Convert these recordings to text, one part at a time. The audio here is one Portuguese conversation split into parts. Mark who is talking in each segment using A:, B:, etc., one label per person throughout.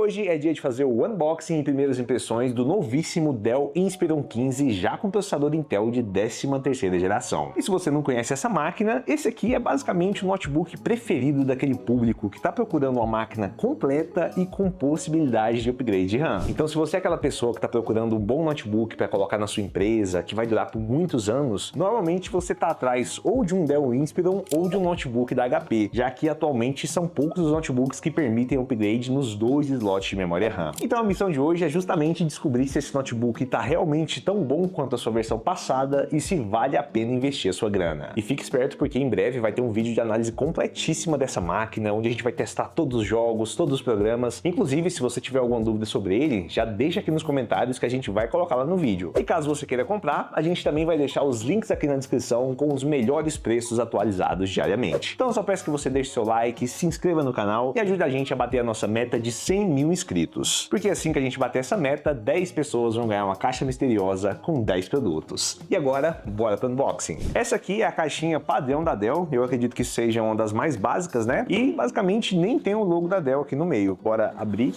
A: hoje é dia de fazer o unboxing e primeiras impressões do novíssimo Dell Inspiron 15 já com processador Intel de 13ª geração. E se você não conhece essa máquina, esse aqui é basicamente o notebook preferido daquele público que está procurando uma máquina completa e com possibilidade de upgrade de RAM. Então se você é aquela pessoa que está procurando um bom notebook para colocar na sua empresa, que vai durar por muitos anos, normalmente você está atrás ou de um Dell Inspiron ou de um notebook da HP, já que atualmente são poucos os notebooks que permitem upgrade nos dois slots de memória RAM. Então a missão de hoje é justamente descobrir se esse notebook está realmente tão bom quanto a sua versão passada e se vale a pena investir a sua grana. E fique esperto porque em breve vai ter um vídeo de análise completíssima dessa máquina, onde a gente vai testar todos os jogos, todos os programas. Inclusive, se você tiver alguma dúvida sobre ele, já deixa aqui nos comentários que a gente vai colocar lá no vídeo. E caso você queira comprar, a gente também vai deixar os links aqui na descrição com os melhores preços atualizados diariamente. Então eu só peço que você deixe seu like, se inscreva no canal e ajude a gente a bater a nossa meta de 100 mil inscritos. Porque assim que a gente bater essa meta, 10 pessoas vão ganhar uma caixa misteriosa com 10 produtos. E agora, bora para o unboxing. Essa aqui é a caixinha padrão da Dell, eu acredito que seja uma das mais básicas, né? E basicamente nem tem o logo da Dell aqui no meio. Bora abrir.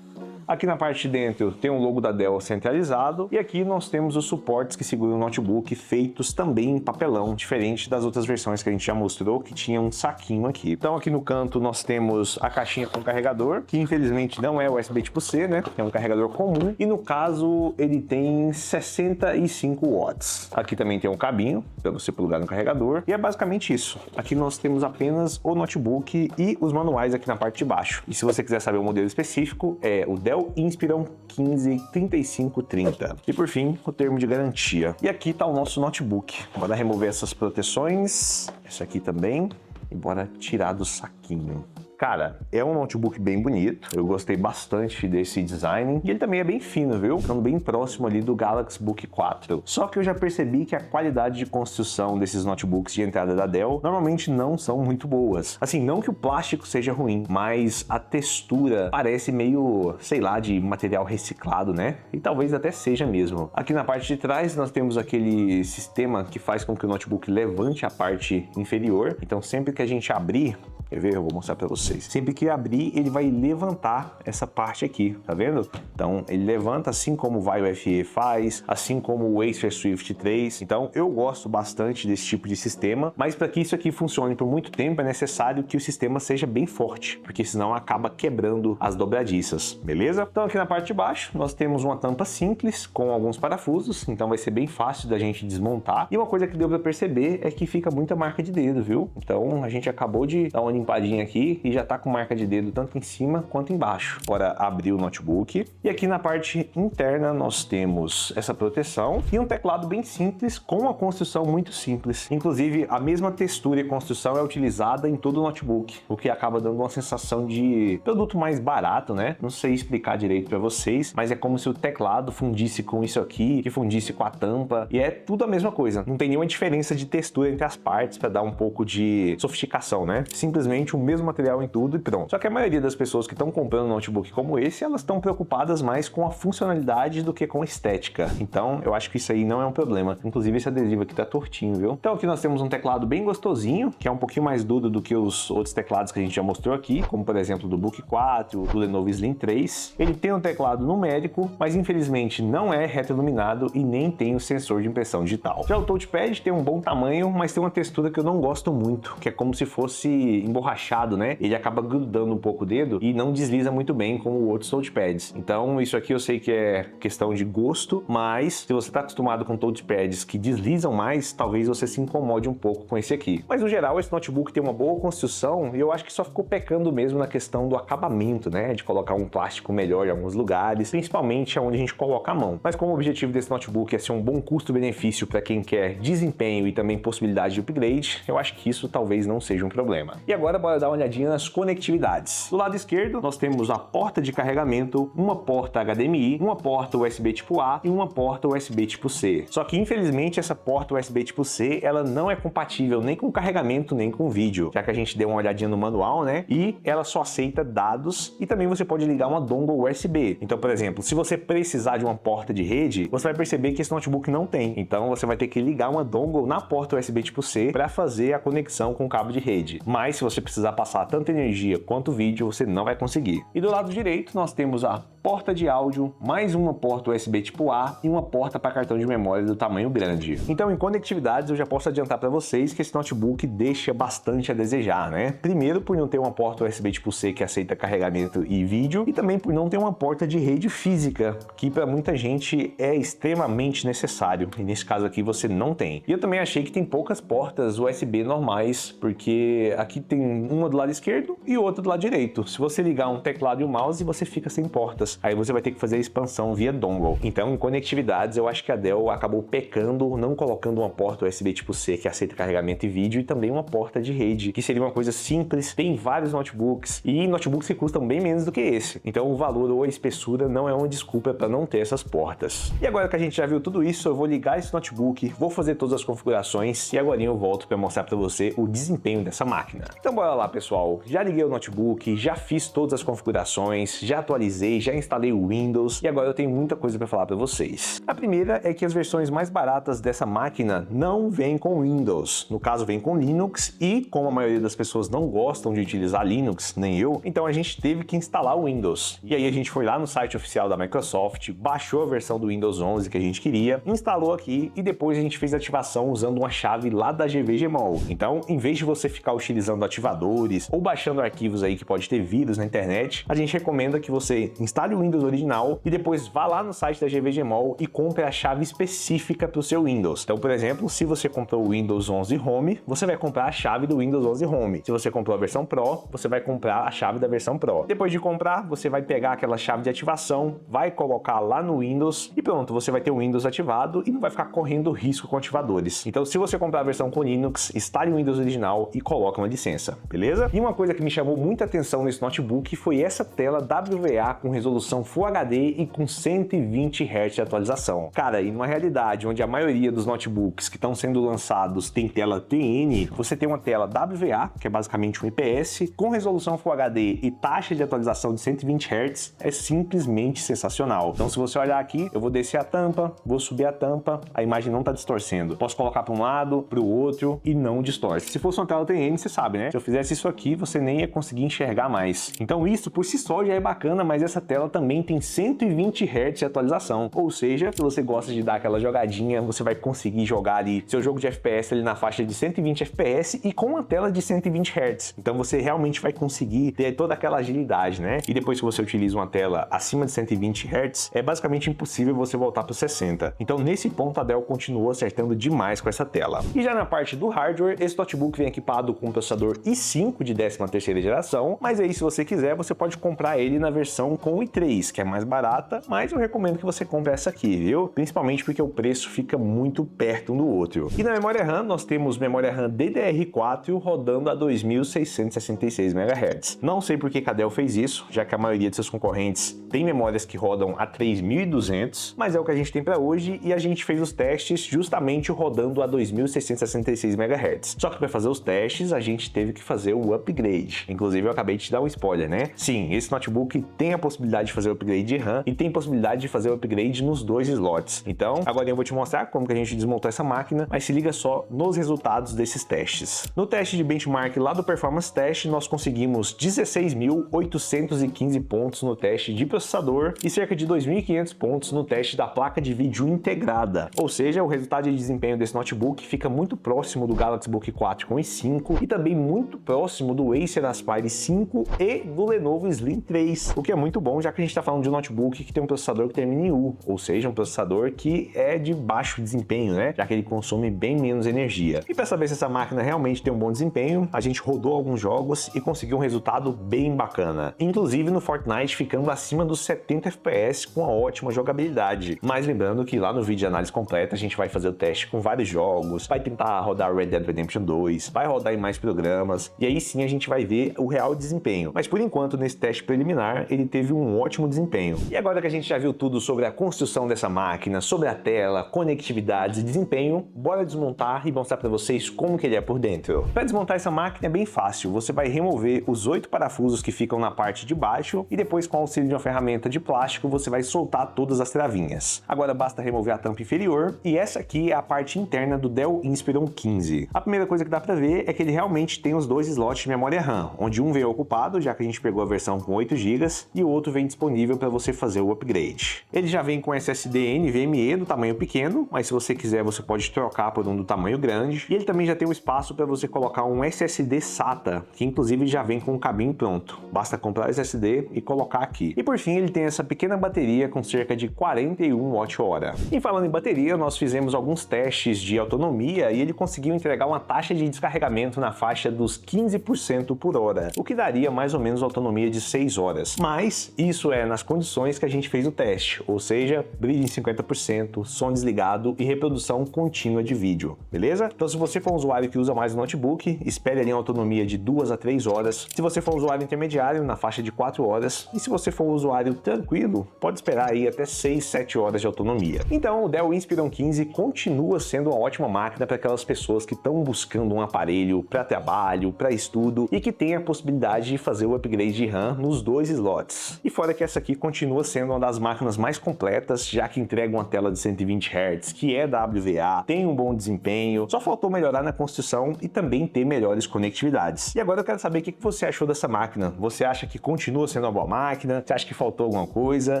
A: Aqui na parte de dentro tem o logo da Dell centralizado e aqui nós temos os suportes que seguram o notebook feitos também em papelão, diferente das outras versões que a gente já mostrou, que tinha um saquinho aqui. Então aqui no canto nós temos a caixinha com carregador, que infelizmente não é USB tipo C, né? É um carregador comum e no caso ele tem 65 watts. Aqui também tem um cabinho para você plugar no carregador e é basicamente isso. Aqui nós temos apenas o notebook e os manuais aqui na parte de baixo. E se você quiser saber o modelo específico, é o Dell Inspiron 15 3530. E por fim, o termo de garantia. E aqui está o nosso notebook. Bora remover essas proteções, essa aqui também, e bora tirar do saquinho. Cara, é um notebook bem bonito, eu gostei bastante desse design e ele também é bem fino, viu? Ficando bem próximo ali do Galaxy Book 4. Só que eu já percebi que a qualidade de construção desses notebooks de entrada da Dell normalmente não são muito boas. Assim, não que o plástico seja ruim, mas a textura parece meio, sei lá, de material reciclado, né? E talvez até seja mesmo. Aqui na parte de trás nós temos aquele sistema que faz com que o notebook levante a parte inferior. Então sempre que a gente abrir, quer ver? Eu vou mostrar para vocês. Sempre que abrir, ele vai levantar essa parte aqui, tá vendo? Então, ele levanta assim como o Vaio FE faz, assim como o Acer Swift 3. Então, eu gosto bastante desse tipo de sistema, mas para que isso aqui funcione por muito tempo, é necessário que o sistema seja bem forte, porque senão acaba quebrando as dobradiças, beleza? Então, aqui na parte de baixo, nós temos uma tampa simples com alguns parafusos, então vai ser bem fácil da gente desmontar. E uma coisa que deu para perceber é que fica muita marca de dedo, viu? Então, a gente acabou de dar uma limpadinha aqui e já tá com marca de dedo tanto em cima quanto embaixo. Bora abrir o notebook. E aqui na parte interna nós temos essa proteção e um teclado bem simples com uma construção muito simples. Inclusive a mesma textura e construção é utilizada em todo o notebook, o que acaba dando uma sensação de produto mais barato, né? Não sei explicar direito para vocês, mas é como se o teclado fundisse com isso aqui, que fundisse com a tampa, e é tudo a mesma coisa. Não tem nenhuma diferença de textura entre as partes para dar um pouco de sofisticação, né? Simplesmente o mesmo material em tudo e pronto. Só que a maioria das pessoas que estão comprando um notebook como esse, elas estão preocupadas mais com a funcionalidade do que com a estética. Então, eu acho que isso aí não é um problema. Inclusive, esse adesivo aqui tá tortinho, viu? Então, aqui nós temos um teclado bem gostosinho, que é um pouquinho mais duro do que os outros teclados que a gente já mostrou aqui, como por exemplo do Book 4, do Lenovo Slim 3. Ele tem um teclado numérico, mas infelizmente não é retroiluminado e nem tem o sensor de impressão digital. Já o touchpad tem um bom tamanho, mas tem uma textura que eu não gosto muito, que é como se fosse emborrachado, né? Ele acaba grudando um pouco o dedo e não desliza muito bem como outros touchpads. Então isso aqui eu sei que é questão de gosto, mas se você está acostumado com touchpads que deslizam mais, talvez você se incomode um pouco com esse aqui. Mas no geral esse notebook tem uma boa construção e eu acho que só ficou pecando mesmo na questão do acabamento, né? De colocar um plástico melhor em alguns lugares, principalmente onde a gente coloca a mão. Mas como o objetivo desse notebook é ser um bom custo-benefício para quem quer desempenho e também possibilidade de upgrade, eu acho que isso talvez não seja um problema. E agora bora dar uma olhadinha nas conectividades. Do lado esquerdo nós temos a porta de carregamento, uma porta HDMI, uma porta USB tipo A e uma porta USB tipo C. Só que infelizmente essa porta USB tipo C, ela não é compatível nem com carregamento nem com vídeo, já que a gente deu uma olhadinha no manual, né? E ela só aceita dados e também você pode ligar uma dongle USB. Então, por exemplo, se você precisar de uma porta de rede, você vai perceber que esse notebook não tem. Então você vai ter que ligar uma dongle na porta USB tipo C para fazer a conexão com o cabo de rede. Mas se você precisar passar tanta energia quanto o vídeo, você não vai conseguir. E do lado direito nós temos a porta de áudio, mais uma porta USB tipo A e uma porta para cartão de memória do tamanho grande. Então em conectividades eu já posso adiantar para vocês que esse notebook deixa bastante a desejar, né? Primeiro por não ter uma porta USB tipo C que aceita carregamento e vídeo, e também por não ter uma porta de rede física, que para muita gente é extremamente necessário, e nesse caso aqui você não tem. E eu também achei que tem poucas portas USB normais, porque aqui tem uma do lado esquerdo e outra do lado direito. Se você ligar um teclado e um mouse, você fica sem portas. Aí você vai ter que fazer a expansão via dongle. Então, em conectividades, eu acho que a Dell acabou pecando, não colocando uma porta USB tipo C que aceita carregamento e vídeo, e também uma porta de rede, que seria uma coisa simples. Tem vários notebooks, e notebooks que custam bem menos do que esse. Então, o valor ou a espessura não é uma desculpa para não ter essas portas. E agora que a gente já viu tudo isso, eu vou ligar esse notebook, vou fazer todas as configurações, e agora eu volto para mostrar para você o desempenho dessa máquina. Então, bora lá, pessoal. Já liguei o notebook, já fiz todas as configurações, já atualizei, já instalei o Windows e agora eu tenho muita coisa para falar para vocês. A primeira é que as versões mais baratas dessa máquina não vêm com Windows, no caso vem com Linux, e como a maioria das pessoas não gostam de utilizar Linux, nem eu, então a gente teve que instalar o Windows. E aí a gente foi lá no site oficial da Microsoft, baixou a versão do Windows 11 que a gente queria, instalou aqui e depois a gente fez a ativação usando uma chave lá da GVGMOL. Então, em vez de você ficar utilizando ativadores ou baixando arquivos aí que pode ter vírus na internet, a gente recomenda que você instale o Windows original e depois vá lá no site da GVGMOL e compre a chave específica para o seu Windows. Então, por exemplo, se você comprou o Windows 11 Home, você vai comprar a chave do Windows 11 Home. Se você comprou a versão Pro, você vai comprar a chave da versão Pro. Depois de comprar, você vai pegar aquela chave de ativação, vai colocar lá no Windows e pronto, você vai ter o Windows ativado e não vai ficar correndo risco com ativadores. Então, se você comprar a versão com Linux, instale o Windows original e coloque uma licença, beleza? E uma coisa que me chamou muita atenção nesse notebook foi essa tela WVA com resolução Full HD e com 120 Hz de atualização. Cara, e numa realidade onde a maioria dos notebooks que estão sendo lançados tem tela TN, você tem uma tela WVA, que é basicamente um IPS, com resolução Full HD e taxa de atualização de 120 Hz, é simplesmente sensacional. Então, se você olhar aqui, eu vou descer a tampa, vou subir a tampa, a imagem não está distorcendo. Posso colocar para um lado, para o outro e não distorce. Se fosse uma tela TN, você sabe, né? Se eu fizesse isso aqui, você nem ia conseguir enxergar mais. Então, isso por si só já é bacana, mas essa tela também tem 120 Hz de atualização. Ou seja, se você gosta de dar aquela jogadinha, você vai conseguir jogar ali seu jogo de FPS ali na faixa de 120 FPS e com uma tela de 120 Hz. Então você realmente vai conseguir ter toda aquela agilidade, né? E depois que você utiliza uma tela acima de 120 Hz, é basicamente impossível você voltar para 60. Então nesse ponto a Dell continuou acertando demais com essa tela. E já na parte do hardware, esse notebook vem equipado com um processador i5 de 13ª geração, mas aí se você quiser, você pode comprar ele na versão com o i3, que é mais barata, mas eu recomendo que você compre essa aqui, viu? Principalmente porque o preço fica muito perto um do outro. E na memória RAM, nós temos memória RAM DDR4 rodando a 2666 MHz. Não sei por que a Dell fez isso, já que a maioria de seus concorrentes tem memórias que rodam a 3200, mas é o que a gente tem para hoje e a gente fez os testes justamente rodando a 2666 MHz. Só que para fazer os testes, a gente teve que fazer o upgrade. Inclusive, eu acabei de te dar um spoiler, né? Sim, esse notebook tem a possibilidade de fazer o upgrade de RAM e tem possibilidade de fazer o upgrade nos dois slots. Então, agora eu vou te mostrar como que a gente desmontou essa máquina, mas se liga só nos resultados desses testes. No teste de benchmark lá do Performance Test, nós conseguimos 16.815 pontos no teste de processador e cerca de 2.500 pontos no teste da placa de vídeo integrada. Ou seja, o resultado de desempenho desse notebook fica muito próximo do Galaxy Book 4 com i5 e também muito próximo do Acer Aspire 5 e do Lenovo Slim 3, o que é muito bom, já que a gente está falando de um notebook que tem um processador que termina em U, ou seja, um processador que é de baixo desempenho, né? Já que ele consome bem menos energia. E para saber se essa máquina realmente tem um bom desempenho, a gente rodou alguns jogos e conseguiu um resultado bem bacana. Inclusive no Fortnite ficando acima dos 70 FPS com uma ótima jogabilidade. Mas lembrando que lá no vídeo de análise completa a gente vai fazer o teste com vários jogos, vai tentar rodar Red Dead Redemption 2, vai rodar em mais programas e aí sim a gente vai ver o real desempenho. Mas por enquanto nesse teste preliminar ele teve um ótimo desempenho. E agora que a gente já viu tudo sobre a construção dessa máquina, sobre a tela, conectividades e desempenho, bora desmontar e mostrar para vocês como que ele é por dentro. Para desmontar essa máquina é bem fácil, você vai remover os 8 parafusos que ficam na parte de baixo e depois, com o auxílio de uma ferramenta de plástico, você vai soltar todas as travinhas. Agora basta remover a tampa inferior e essa aqui é a parte interna do Dell Inspiron 15. A primeira coisa que dá para ver é que ele realmente tem os dois slots de memória RAM, onde um veio ocupado, já que a gente pegou a versão com 8 GB, e o outro vem disponível para você fazer o upgrade. Ele já vem com SSD NVMe do tamanho pequeno, mas se você quiser você pode trocar por um do tamanho grande, e ele também já tem um espaço para você colocar um SSD SATA, que inclusive já vem com o cabinho pronto. Basta comprar o SSD e colocar aqui. E por fim ele tem essa pequena bateria com cerca de 41 Wh. E falando em bateria, nós fizemos alguns testes de autonomia e ele conseguiu entregar uma taxa de descarregamento na faixa dos 15% por hora, o que daria mais ou menos autonomia de 6 horas. Mas isso é nas condições que a gente fez o teste, ou seja, brilho em 50%, som desligado e reprodução contínua de vídeo, beleza? Então se você for um usuário que usa mais o notebook, espere ali uma autonomia de 2 a 3 horas. Se você for um usuário intermediário, na faixa de 4 horas. E se você for um usuário tranquilo, pode esperar aí até 6, 7 horas de autonomia. Então o Dell Inspiron 15 continua sendo uma ótima máquina para aquelas pessoas que estão buscando um aparelho para trabalho, para estudo e que tem a possibilidade de fazer o upgrade de RAM nos dois slots. E fora que essa aqui continua sendo uma das máquinas mais completas, já que entrega uma tela de 120 Hz, que é WVA, tem um bom desempenho, só faltou melhorar na construção e também ter melhores conectividades. E agora eu quero saber o que você achou dessa máquina. Você acha que continua sendo uma boa máquina? Você acha que faltou alguma coisa?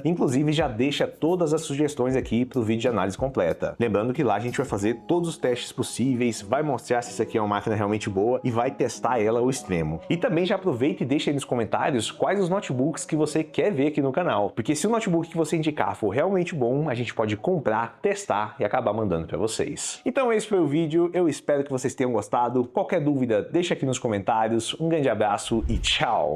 A: Inclusive já deixa todas as sugestões aqui para o vídeo de análise completa. Lembrando que lá a gente vai fazer todos os testes possíveis, vai mostrar se isso aqui é uma máquina realmente boa e vai testar ela ao extremo. E também já aproveita e deixa aí nos comentários quais os notebooks que você quer ver aqui no canal, porque se o notebook que você indicar for realmente bom, a gente pode comprar, testar e acabar mandando para vocês. Então esse foi o vídeo, eu espero que vocês tenham gostado. Qualquer dúvida, deixa aqui nos comentários. Um grande abraço e tchau!